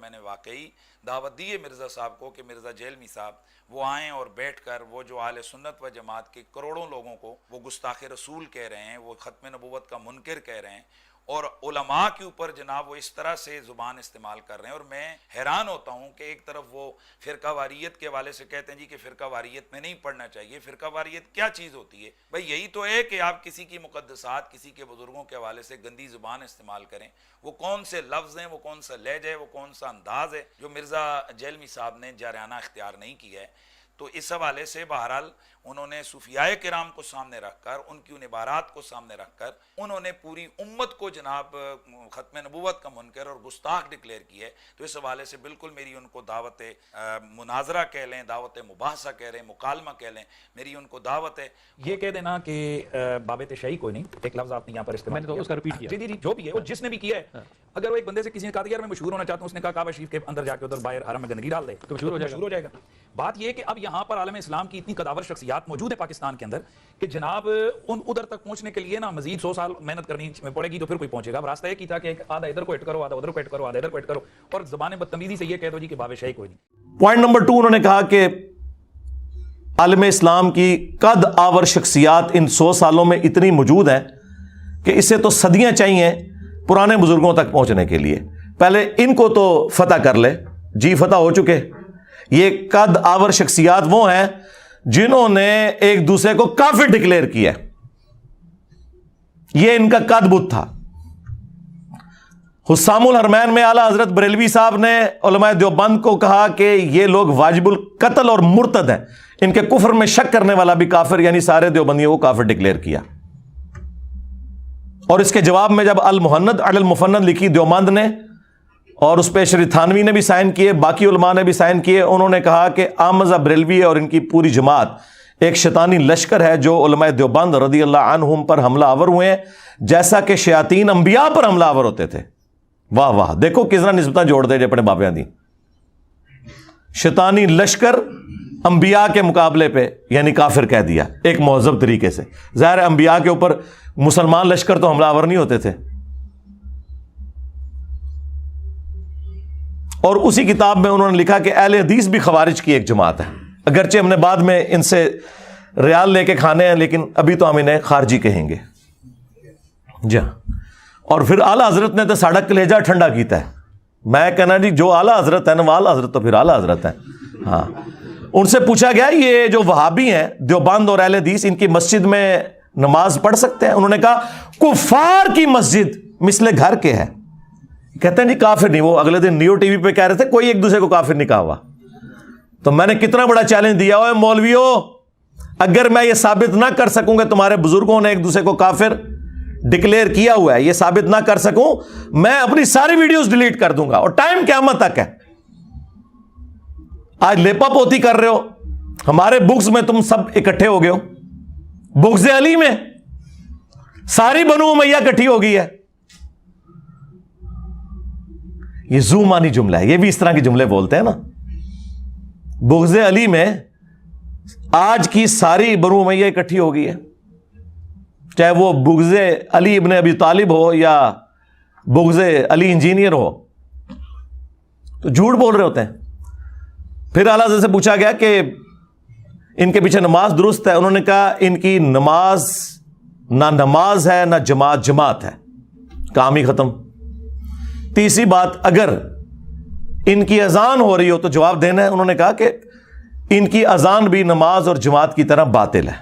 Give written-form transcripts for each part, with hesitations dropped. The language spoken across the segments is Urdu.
میں نے واقعی دعوت دی ہے مرزا صاحب کو کہ مرزا جیلمی صاحب وہ آئیں اور بیٹھ کر وہ جو اہل سنت و جماعت کے کروڑوں لوگوں کو وہ گستاخ رسول کہہ رہے ہیں، وہ ختم نبوت کا منکر کہہ رہے ہیں، اور علماء کے اوپر جناب وہ اس طرح سے زبان استعمال کر رہے ہیں، اور میں حیران ہوتا ہوں کہ ایک طرف وہ فرقہ واریت کے حوالے سے کہتے ہیں جی کہ فرقہ واریت میں نہیں پڑھنا چاہیے۔ فرقہ واریت کیا چیز ہوتی ہے بھائی؟ یہی تو ہے کہ آپ کسی کی مقدسات، کسی کے بزرگوں کے حوالے سے گندی زبان استعمال کریں۔ وہ کون سے لفظ ہیں، وہ کون سا لہجہ ہے، وہ کون سا انداز ہے جو مرزا جیلمی صاحب نے جارحانہ اختیار نہیں کیا ہے۔ تو اس حوالے سے بہرحال انہوں نے صوفیاء کرام کو سامنے رکھ کر، ان کی ان عبارات کو سامنے رکھ کر انہوں نے پوری امت کو جناب ختم نبوت کا منکر اور گستاخ ڈکلیئر کیا ہے۔ تو اس حوالے سے بالکل میری ان کو دعوت مناظرہ کہہ لیں، دعوت مباحثہ کہہ لیں، مکالمہ کہہ لیں، میری ان کو دعوت ہے۔ یہ کہہ دینا کہ بابت شہی کوئی نہیں، ایک لفظ آپ نے یہاں پر استعمال کیا، اس کا ریپیٹ کیا، جی جو بھی ہے وہ جس نے بھی کیا ہے، اگر وہ ایک بندے سے کسی نے کہا یار میں مشہور ہونا چاہتا ہوں، اس نے کہا کعبہ شریف کے اندر جا کے ادھر باہر حرم میں گندگی ڈال دے تو مشہور ہو جائے گا۔ بات یہ ہے کہ اب یہاں پر عالم اسلام کی اتنی قداور شخصیات موجود ہیں پاکستان کے اندر کہ جناب ان ادھر تک پہنچنے کے لیے نا مزید 100 سال محنت کرنی پڑے گی تو پھر کوئی پہنچے گا۔ اب راستہ یہ کی تھا کہ آدھا ادھر کو ہٹ کرو، آدھا ادھر کو ہٹ کرو، آدھا ادھر کو ہٹ کرو، اور زبان بدتمیزی سے یہ کہہ دو جی کہ باب شاہی کوئی نہیں۔ پوائنٹ نمبر 2 انہوں نے کہا کہ عالم اسلام کی قد آور شخصیات ان 100 سالوں میں اتنی موجود ہیں کہ اسے تو صدیاں چاہیے پرانے بزرگوں تک پہنچنے کے لیے، پہلے ان کو تو فتح کر لے۔ جی فتح ہو چکے۔ یہ قد آور شخصیات وہ ہیں جنہوں نے ایک دوسرے کو کافر ڈکلیئر کیا، یہ ان کا قد بت تھا۔ حسام الحرمین میں اعلیٰ حضرت بریلوی صاحب نے علماء دیوبند کو کہا کہ یہ لوگ واجب القتل اور مرتد ہیں، ان کے کفر میں شک کرنے والا بھی کافر، یعنی سارے دیوبندیوں کو کافر ڈکلیئر کیا۔ اور اس کے جواب میں جب المحند علی المفند لکھی دیوبند نے، اور اس پہ شری تھانوی نے بھی سائن کیے، باقی علماء نے بھی سائن کیے، انہوں نے کہا کہ آمزہ بریلوی اور ان کی پوری جماعت ایک شیطانی لشکر ہے جو علماء دیوبند رضی اللہ عنہم پر حملہ آور ہوئے ہیں جیسا کہ شیاطین انبیاء پر حملہ آور ہوتے تھے۔ واہ واہ، دیکھو کس طرح نسبتیں جوڑ دے اپنے بابیاں دی۔ شیطانی لشکر انبیاء کے مقابلے پہ یعنی کافر کہہ دیا ایک مہذب طریقے سے۔ ظاہر ہے انبیاء کے اوپر مسلمان لشکر تو حملہ آور نہیں ہوتے تھے۔ اور اسی کتاب میں انہوں نے لکھا کہ اہل حدیث بھی خوارج کی ایک جماعت ہے، اگرچہ ہم نے بعد میں ان سے ریال لے کے کھانے ہیں لیکن ابھی تو ہم انہیں خارجی کہیں گے۔ جی ہاں، اور پھر اعلیٰ حضرت نے تو ساڑا کلیجہ ٹھنڈا کیتا ہے۔ میں کہنا جی جو اعلیٰ حضرت ہے نا وہ اعلیٰ حضرت تو پھر اعلیٰ حضرت ہے۔ ہاں، ان سے پوچھا گیا یہ جو وہابی ہیں دیوبند اور اہل حدیث ان کی مسجد میں نماز پڑھ سکتے ہیں؟ انہوں نے کہا کفار کی مسجد مثل گھر کے ہے۔ کہتے ہیں جی کافر نہیں۔ وہ اگلے دن نیو ٹی وی پہ کہہ رہے تھے کوئی ایک دوسرے کو کافر نہیں کہا ہوا۔ تو میں نے کتنا بڑا چیلنج دیا ہوئے مولویوں، اگر میں یہ ثابت نہ کر سکوں کہ تمہارے بزرگوں نے ایک دوسرے کو کافر ڈکلیئر کیا ہوا ہے، یہ ثابت نہ کر سکوں، میں اپنی ساری ویڈیوز ڈیلیٹ کر دوں گا، اور ٹائم قیامت تک ہے۔ آج لیپا پوتی کر رہے ہو، ہمارے بکس میں تم سب اکٹھے ہو گئے ہو، بغض علی میں ساری بنو امیہ اکٹھی ہو گئی ہے۔ یہ زومانی جملہ ہے، یہ بھی اس طرح کے جملے بولتے ہیں نا۔ بغض علی میں آج کی ساری بنو امیہ اکٹھی ہو گئی ہے، چاہے وہ بغض علی ابن ابی طالب ہو یا بغض علی انجینئر ہو، تو جھوٹ بول رہے ہوتے ہیں۔ پھر اعلیٰ حضرت سے پوچھا گیا کہ ان کے پیچھے نماز درست ہے؟ انہوں نے کہا ان کی نماز نہ نماز ہے نہ جماعت جماعت ہے، کام ہی ختم۔ تیسری بات، اگر ان کی اذان ہو رہی ہو تو جواب دینا ہے۔ انہوں نے کہا کہ ان کی اذان بھی نماز اور جماعت کی طرح باطل ہے،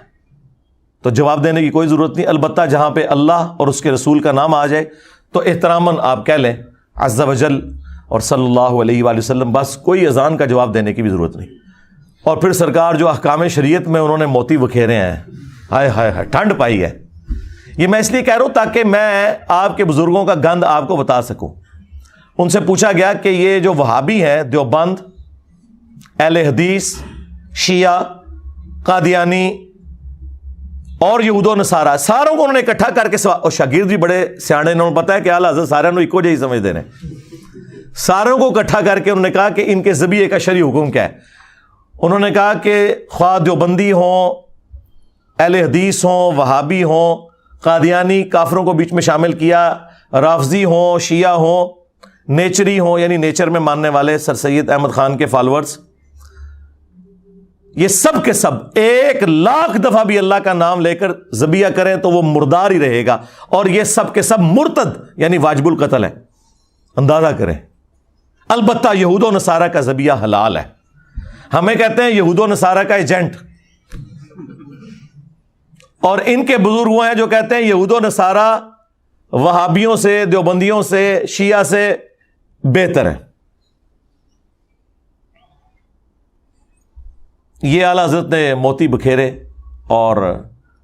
تو جواب دینے کی کوئی ضرورت نہیں، البتہ جہاں پہ اللہ اور اس کے رسول کا نام آ جائے تو احتراماً آپ کہہ لیں عز وجل اور صلی اللہ علیہ وآلہ وسلم، بس کوئی اذان کا جواب دینے کی بھی ضرورت نہیں۔ اور پھر سرکار جو احکام شریعت میں انہوں نے موتی بکھیرے ہیں، ہائے ہائے ہائے، ٹھنڈ پائی ہے۔ یہ میں اس لیے کہہ رہا ہوں تاکہ میں آپ کے بزرگوں کا گند آپ کو بتا سکوں۔ ان سے پوچھا گیا کہ یہ جو وہابی ہیں دیوبند، اہل حدیث، شیعہ، قادیانی اور یہود و نصارہ، ساروں کو انہوں نے اکٹھا کر کے اور شاگرد بھی بڑے سیانے، انہوں نے پتا ہے کہ اعلیٰ حضرت سارے انہوں ایکو جہی سمجھتے ہیں، ساروں کو اکٹھا کر کے انہوں نے کہا کہ ان کے ذبیحے کا شرعی حکم کیا ہے۔ انہوں نے کہا کہ خواہ دیوبندی ہوں، اہل حدیث ہوں، وہابی ہوں، قادیانی، کافروں کو بیچ میں شامل کیا، رافضی ہوں، شیعہ ہوں، نیچری ہوں یعنی نیچر میں ماننے والے سر سید احمد خان کے فالوورز، یہ سب کے سب 1,00,000 دفعہ بھی اللہ کا نام لے کر ذبیح کریں تو وہ مردار ہی رہے گا، اور یہ سب کے سب مرتد یعنی واجب القتل ہے. اندازہ کریں. البتہ یہود و نصارہ کا ذبیحہ حلال ہے. ہمیں کہتے ہیں یہود و نصارہ کا ایجنٹ، اور ان کے بزرگ وہ ہیں جو کہتے ہیں یہود و نصارہ وہابیوں سے، دیوبندیوں سے، شیعہ سے بہتر ہے. یہ اعلیٰ حضرت نے موتی بکھیرے اور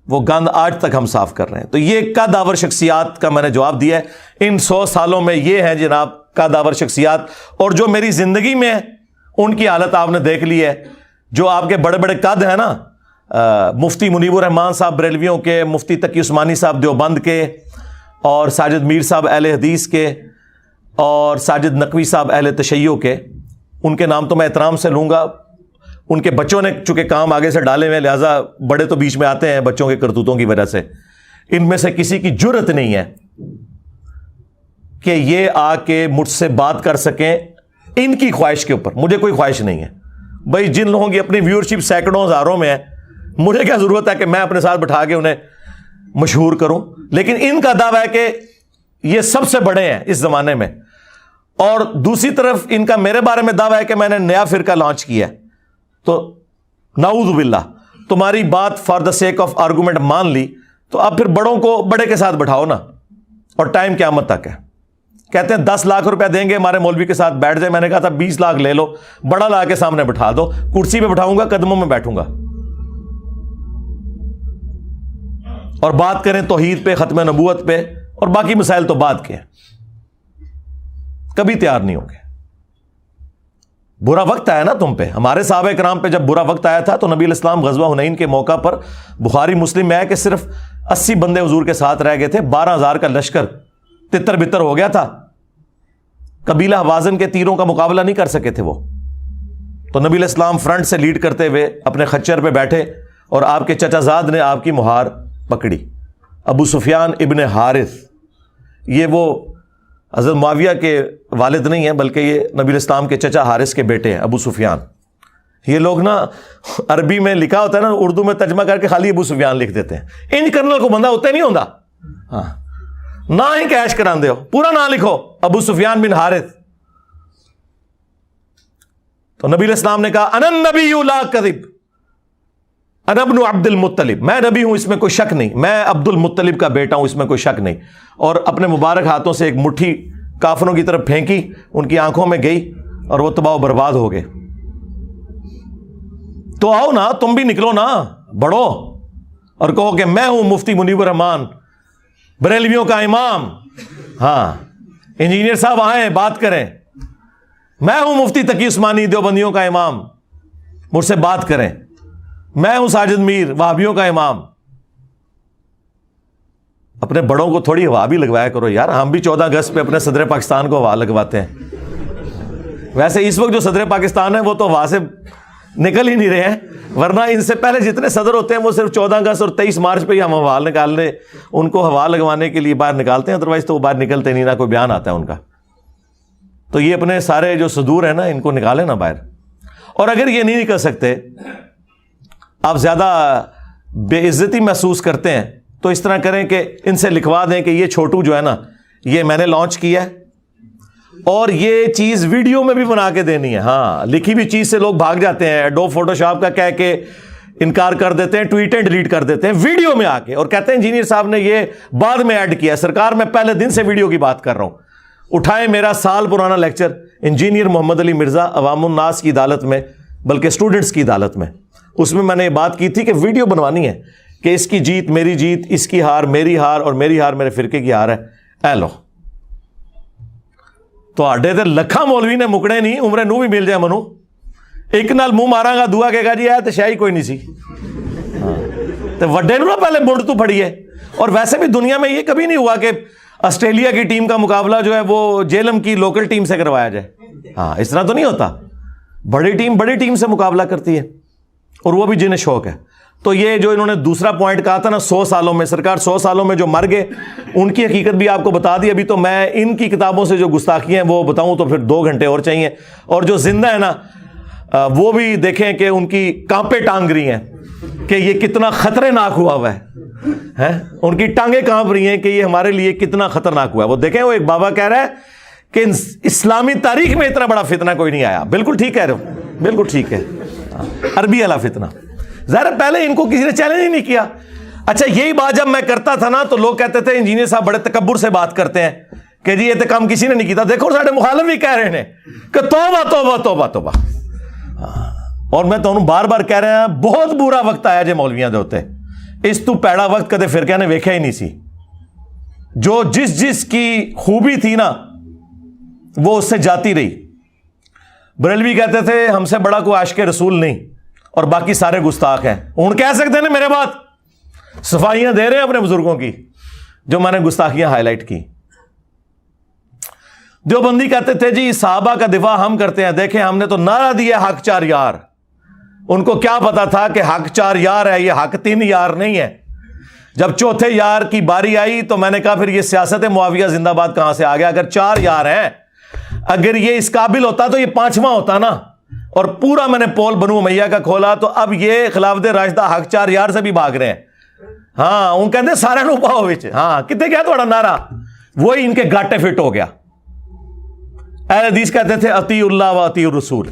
وہ گند آج تک ہم صاف کر رہے ہیں. تو یہ قدآور شخصیات کا میں نے جواب دیا ہے. ان 100 سالوں میں یہ ہیں جناب قدآور شخصیات، اور جو میری زندگی میں ہے ان کی حالت آپ نے دیکھ لی ہے. جو آپ کے بڑے بڑے قد ہیں نا، مفتی منیب الرحمان صاحب بریلویوں کے، مفتی تقی عثمانی صاحب دیوبند کے، اور ساجد میر صاحب اہل حدیث کے، اور ساجد نقوی صاحب اہل تشیع کے، ان کے نام تو میں احترام سے لوں گا. ان کے بچوں نے چونکہ کام آگے سے ڈالے ہوئے، لہٰذا بڑے تو بیچ میں آتے ہیں بچوں کے کرتوتوں کی وجہ سے. ان میں سے کسی کی جرت نہیں ہے کہ یہ آ کے مجھ سے بات کر سکیں ان کی خواہش کے اوپر. مجھے کوئی خواہش نہیں ہے بھائی. جن لوگوں کی اپنی ویورشپ سینکڑوں ہزاروں میں ہے، مجھے کیا ضرورت ہے کہ میں اپنے ساتھ بٹھا کے انہیں مشہور کروں. لیکن ان کا دعویٰ ہے کہ یہ سب سے بڑے ہیں اس زمانے میں، اور دوسری طرف ان کا میرے بارے میں دعویٰ ہے کہ میں نے نیا فرقہ لانچ کیا ہے. تو نعوذ باللہ، تمہاری بات for the sake of argument مان لی، تو اب پھر بڑوں کو بڑے کے ساتھ بٹھاؤ نا. اور ٹائم قیامت تک ہے. کہتے ہیں 10 لاکھ روپیہ دیں گے ہمارے مولوی کے ساتھ بیٹھ جائے. میں نے کہا تھا 20 لاکھ لے لو، بڑا لا کے سامنے بٹھا دو، کرسی پہ بٹھاؤں گا، قدموں میں بیٹھوں گا، اور بات کریں توحید پہ، ختم نبوت پہ، اور باقی مسائل تو بعد کے ہیں. کبھی تیار نہیں ہوں گے. برا وقت آیا نا تم پہ. ہمارے صحابہ کرام پہ جب برا وقت آیا تھا تو نبی علیہ السلام غزوہ حنین کے موقع پر، بخاری مسلم میں ہے کہ صرف 80 بندے حضور کے ساتھ رہ گئے تھے. 12,000 کا لشکر تتر بتر ہو گیا تھا. قبیلہ حوازن کے تیروں کا مقابلہ نہیں کر سکے تھے وہ. تو نبی علیہ السلام فرنٹ سے لیڈ کرتے ہوئے اپنے خچر پہ بیٹھے، اور آپ کے چچا زاد نے آپ کی مہار پکڑی. ابو سفیان ابن حارث، یہ وہ حضرت معاویہ کے والد نہیں ہیں بلکہ یہ نبی علیہ السلام کے چچا حارث کے بیٹے ہیں، ابو سفیان. یہ لوگ نا عربی میں لکھا ہوتا ہے نا، اردو میں ترجمہ کر کے خالی ابو سفیان لکھ دیتے ہیں. ان کرنل کو بندہ ہوتا نہیں ہوتا. ہاں، نہ ہی کیش کراندے ہو، پورا نام لکھو ابو سفیان بن حارث. تو نبی علیہ السلام نے کہا انا النبی لا کذب، انا ابن عبد المطلب، میں نبی ہوں اس میں کوئی شک نہیں، میں عبد المطلب کا بیٹا ہوں اس میں کوئی شک نہیں. اور اپنے مبارک ہاتھوں سے ایک مٹھی کافروں کی طرف پھینکی، ان کی آنکھوں میں گئی اور وہ تباہ و برباد ہو گئے. تو آؤ نا، تم بھی نکلو نا، بڑھو اور کہو کہ میں ہوں مفتی منیب الرحمان بریلویوں کا امام. ہاں، انجینئر صاحب آئیں بات کریں. میں ہوں مفتی تقی عثمانی دیوبندیوں کا امام، مجھ سے بات کریں. میں ہوں ساجد میر وہابیوں کا امام. اپنے بڑوں کو تھوڑی ہوا بھی لگوایا کرو یار. ہم بھی 14 اگست پہ اپنے صدر پاکستان کو ہوا لگواتے ہیں. ویسے اس وقت جو صدر پاکستان ہے وہ تو ہوا سے نکل ہی نہیں رہے ہیں، ورنہ ان سے پہلے جتنے صدر ہوتے ہیں وہ صرف 14 اگست اور 23 مارچ پہ ہی ہم ہوا نکالنے، ان کو ہوا لگوانے کے لیے باہر نکالتے ہیں، ادروائز تو وہ باہر نکلتے نہیں، نہ کوئی بیان آتا ہے ان کا. تو یہ اپنے سارے جو صدور ہیں نا ان کو نکالیں نا باہر. اور اگر یہ نہیں نکل سکتے، آپ زیادہ بے عزتی محسوس کرتے ہیں، تو اس طرح کریں کہ ان سے لکھوا دیں کہ یہ چھوٹو جو ہے نا، یہ میں نے لانچ کیا ہے اور یہ چیز ویڈیو میں بھی بنا کے دینی ہے. ہاں، لکھی ہوئی چیز سے لوگ بھاگ جاتے ہیں، ایڈوب فوٹو شاپ کا کہہ کے انکار کر دیتے ہیں، ٹویٹ اینڈ ڈیلیٹ کر دیتے ہیں ویڈیو میں آ کے، اور کہتے ہیں انجینئر صاحب نے یہ بعد میں ایڈ کیا. سرکار میں پہلے دن سے ویڈیو کی بات کر رہا ہوں. اٹھائیں میرا سال پرانا لیکچر انجینئر محمد علی مرزا عوام الناس کی عدالت میں، بلکہ اسٹوڈنٹس کی عدالت میں. اس میں میں نے یہ بات کی تھی کہ ویڈیو بنوانی ہے کہ اس کی جیت میری جیت، اس کی ہار میری ہار، اور میری ہار میرے فرقے کی ہار ہے. اے لو تو آڈے تے لکھاں مولوی نے مکڑے نہیں، عمرے نو بھی مل جائے منو ایک نال منہ ماراں گا، دعا کہے گا جی تو شاہی کوئی نہیں سی. تو وڈے نو نا پہلے منڈ تو پھڑیے. اور ویسے بھی دنیا میں یہ کبھی نہیں ہوا کہ آسٹریلیا کی ٹیم کا مقابلہ جو ہے وہ جیلم کی لوکل ٹیم سے کروایا جائے. ہاں، اس طرح تو نہیں ہوتا. بڑی ٹیم سے مقابلہ کرتی ہے. اور وہ بھی جنہیں شوق ہے. تو یہ جو انہوں نے دوسرا پوائنٹ کہا تھا نا 100 سالوں میں، سرکار 100 سالوں میں جو مر گئے ان کی حقیقت بھی آپ کو بتا دی. ابھی تو میں ان کی کتابوں سے جو گستاخیاں ہیں وہ بتاؤں تو پھر 2 گھنٹے اور چاہیے. اور جو زندہ ہے نا وہ بھی دیکھیں کہ ان کی کانپیں ٹانگ رہی ہیں کہ یہ کتنا خطرناک ہوا ہے. ان کی ٹانگیں کانپ رہی ہیں کہ یہ ہمارے لیے کتنا خطرناک ہوا ہے. وہ دیکھیں وہ ایک بابا کہہ رہا ہے کہ اسلامی تاریخ میں اتنا بڑا فتنہ کوئی نہیں آیا. بالکل ٹھیک کہہ رہے ہو، بالکل ٹھیک ہے. عربی والا فتنہ ظاہر پہلے ان کو کسی نے چیلنج ہی نہیں کیا. اچھا یہی بات جب میں کرتا تھا نا تو لوگ کہتے تھے انجینئر صاحب بڑے تکبر سے بات کرتے ہیں کہ جی یہ تو کام کسی نے نہیں کیا. دیکھو سارے مخالف بھی کہہ رہے ہیں کہ توبہ توبہ توبہ توبہ. اور میں تو بار بار کہہ رہا ہوں بہت برا وقت آیا جے مولویاں دے ہوتے. اس تو پیڑا وقت کدے فرقے نے ویکھیا ہی نہیں سی. جو جس کی خوبی تھی نا وہ اس سے جاتی رہی. بریلوی کہتے تھے ہم سے بڑا کوئی عاشق رسول نہیں اور باقی سارے گستاخ ہیں. ہوں کہہ سکتے ہیں میرے بات صفائیاں دے رہے ہیں اپنے بزرگوں کی جو میں نے گستاخیاں ہائی لائٹ کی. دیوبندی کہتے تھے جی صحابہ کا دفاع ہم کرتے ہیں. دیکھیں ہم نے تو نعرہ دیا حق 4 یار. ان کو کیا پتا تھا کہ حق 4 یار ہے، یہ حق 3 یار نہیں ہے. جب چوتھے یار کی باری آئی تو میں نے کہا پھر یہ سیاست معاویہ زندہ باد کہاں سے آ گیا؟ اگر 4 یار ہیں، اگر یہ اس قابل ہوتا تو یہ 5واں ہوتا نا. اور پورا میں نے پول بنو امیہ کا کھولا تو اب یہ خلافت راشدہ حق 4 یار سے بھی بھاگ رہے ہیں. ہاں ان کہتے سارے نو پاؤ وچ. ہاں کتنے کیا تھوڑا نعرہ وہی ان کے گاٹے فٹ ہو گیا. اہل حدیث کہتے تھے اطیع اللہ و اطیع الرسول.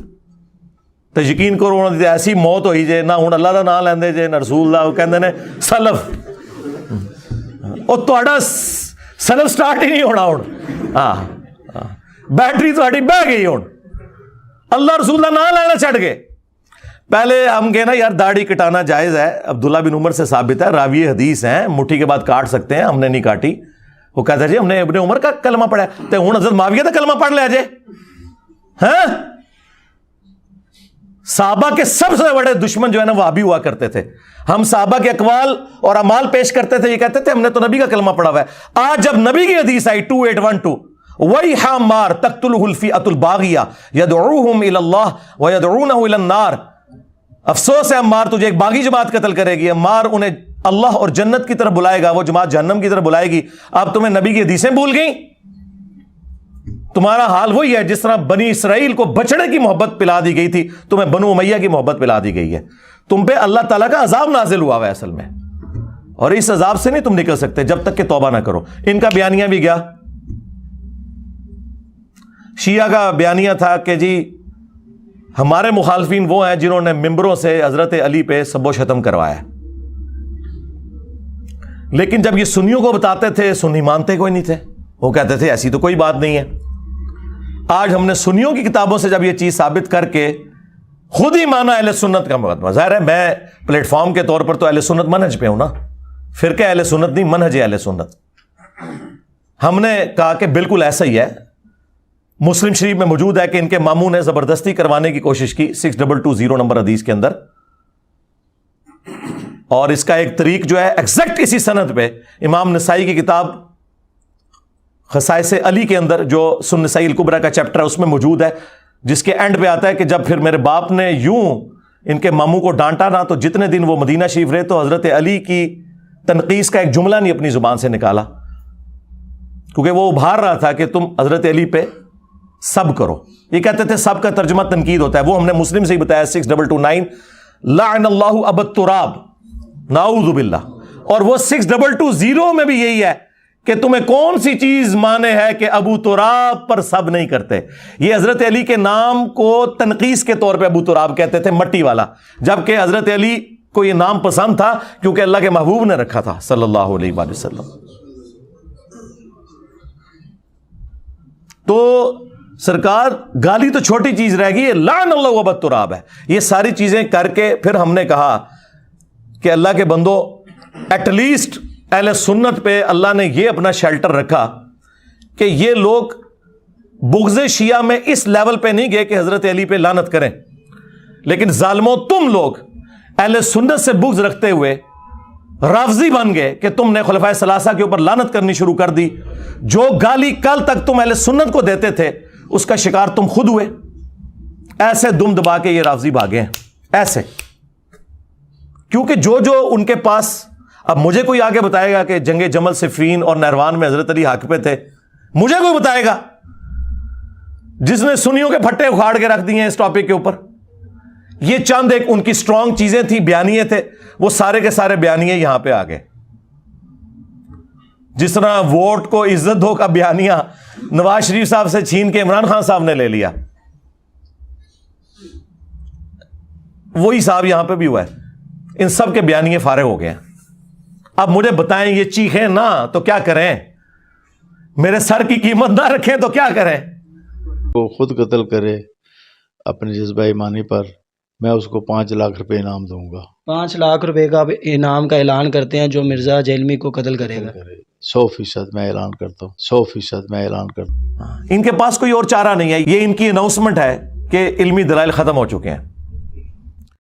تو یقین کرو انہوں نے ایسی موت ہوئی جے نہ ہوں اللہ کا نام لیندے جے نہ رسول اللہ. وہ کہندے نے سلف اور تہاڈا سلف سٹارٹ ہی نہیں ہونا. ہوں ہاں بیٹری تہاڈی بہ گئی. ہوں اللہ رسول کا نام لینا چھڑ گئے. پہلے ہم کہنا یار داڑھی کٹانا جائز ہے. عبداللہ بن عمر سے ثابت ہے، راوی حدیث ہیں، مٹھی کے بعد کاٹ سکتے ہیں. ہم نے نہیں کاٹی. وہ کہتا جی ہم نے ابن عمر کا کلمہ پڑھا ہے تو ہوں حضرت معاویہ کا کلمہ پڑھ لیا جائے. ہاں صحابہ کے سب سے بڑے دشمن جو ہے نا وہابی ہوا کرتے تھے. ہم صحابہ کے اقوال اور اعمال پیش کرتے تھے، یہ کہتے تھے ہم نے تو نبی کا کلمہ پڑھا ہوا ہے. آج جب نبی کی حدیث آئی 2812 وَيْحَ مَارْ تَقْتُلُهُ الْفِئَةُ الْبَاغِيَةُ يَدْعُوهُمْ إِلَى اللَّهِ وَيَدْعُونَهُ إِلَى النَّارِ. افسوس ہے عمار تجھے ایک باغی جماعت قتل کرے گی. عمار انہیں اللہ اور جنت کی طرف بلائے گا، وہ جماعت جہنم کی طرف بلائے گی. اب تمہیں نبی کی حدیثیں بھول گئیں. تمہارا حال وہی ہے جس طرح بنی اسرائیل کو بچڑے کی محبت پلا دی گئی تھی، تمہیں بنو امیہ کی محبت پلا دی گئی ہے. تم پہ اللہ تعالیٰ کا عذاب نازل ہوا ہے اصل میں، اور اس عذاب سے نہیں تم نکل سکتے جب تک کہ توبہ نہ کرو. ان کا بیانیہ بھی گیا. شیعہ کا بیانیہ تھا کہ جی ہمارے مخالفین وہ ہیں جنہوں نے ممبروں سے حضرت علی پہ سب و شتم کروایا. لیکن جب یہ سنیوں کو بتاتے تھے سنی مانتے کوئی نہیں تھے. وہ کہتے تھے ایسی تو کوئی بات نہیں ہے. آج ہم نے سنیوں کی کتابوں سے جب یہ چیز ثابت کر کے خود ہی مانا اہل سنت کا مقدمہ. ظاہر ہے میں پلیٹ فارم کے طور پر تو اہل سنت منہج پہ ہوں نا، فرقہ اہل سنت نہیں، منہج اہل سنت. ہم نے کہا کہ بالکل ایسا ہی ہے. مسلم شریف میں موجود ہے کہ ان کے ماموں نے زبردستی کروانے کی کوشش کی 6220 نمبر حدیث کے اندر. اور اس کا ایک طریق جو ہے ایگزیکٹ اسی سند پہ امام نسائی کی کتاب خصائص علی کے اندر جو سنن نسائی الکبریٰ کا چیپٹر ہے اس میں موجود ہے، جس کے اینڈ پہ آتا ہے کہ جب پھر میرے باپ نے یوں ان کے ماموں کو ڈانٹا نا تو جتنے دن وہ مدینہ شریف رہے تو حضرت علی کی تنقیص کا ایک جملہ نہیں اپنی زبان سے نکالا، کیونکہ وہ ابھار رہا تھا کہ تم حضرت علی پہ سب کرو. یہ کہتے تھے سب کا ترجمہ تنقید ہوتا ہے. وہ ہم نے مسلم سے ہی بتایا 6229 لعن اللہ ابا التراب نعوذ باللہ. اور وہ 6220 میں بھی یہی ہے کہ تمہیں کون سی چیز مانے ہے کہ ابو تراب پر سب نہیں کرتے. یہ حضرت علی کے نام کو تنقیص کے طور پہ ابو تراب کہتے تھے، مٹی والا، جبکہ حضرت علی کو یہ نام پسند تھا کیونکہ اللہ کے محبوب نے رکھا تھا صلی اللہ علیہ وآلہ وسلم. تو سرکار گالی تو چھوٹی چیز رہ گئی، لعن اللہ ابا التراب ہے. یہ ساری چیزیں کر کے پھر ہم نے کہا کہ اللہ کے بندو ایٹ لیسٹ اہل سنت پہ اللہ نے یہ اپنا شیلٹر رکھا کہ یہ لوگ بغض شیعہ میں اس لیول پہ نہیں گئے کہ حضرت علی پہ لعنت کریں، لیکن ظالموں تم لوگ اہل سنت سے بغض رکھتے ہوئے رافضی بن گئے کہ تم نے خلفائے ثلاثہ کے اوپر لعنت کرنی شروع کر دی. جو گالی کل تک تم اہل سنت کو دیتے تھے اس کا شکار تم خود ہوئے. ایسے دم دبا کے یہ رافضی بھاگے ہیں ایسے. کیونکہ جو ان کے پاس، اب مجھے کوئی آگے بتائے گا کہ جنگ جمل صفین اور نہروان میں حضرت علی حق پہ تھے، مجھے کوئی بتائے گا جس نے سنیوں کے پھٹے اکھاڑ کے رکھ دیے ہیں اس ٹاپک کے اوپر؟ یہ چند ایک ان کی سٹرونگ چیزیں تھیں، بیانیے تھے، وہ سارے کے سارے بیانیے یہاں پہ آ گئے. جس طرح ووٹ کو عزت دو کا بیانیہ نواز شریف صاحب سے چھین کے عمران خان صاحب نے لے لیا، وہی صاحب یہاں پہ بھی ہوا ہے. ان سب کے بیانیے فارغ ہو گئے ہیں. اب مجھے بتائیں یہ چیخیں نہ تو کیا کریں؟ میرے سر کی قیمت نہ رکھیں تو کیا کریں؟ وہ خود قتل کرے اپنے جذبہ ایمانی پر، میں اس کو 5 لاکھ روپے انعام دوں گا. 5 لاکھ روپے کا انعام کا اعلان کرتے ہیں جو مرزا جیلمی کو قتل کرے گا. 100% میں اعلان کرتا ہوں، 100% میں اعلان کرتا ہوں. ان کے پاس کوئی اور چارہ نہیں ہے. یہ ان کی اناؤنسمنٹ ہے کہ علمی دلائل ختم ہو چکے ہیں.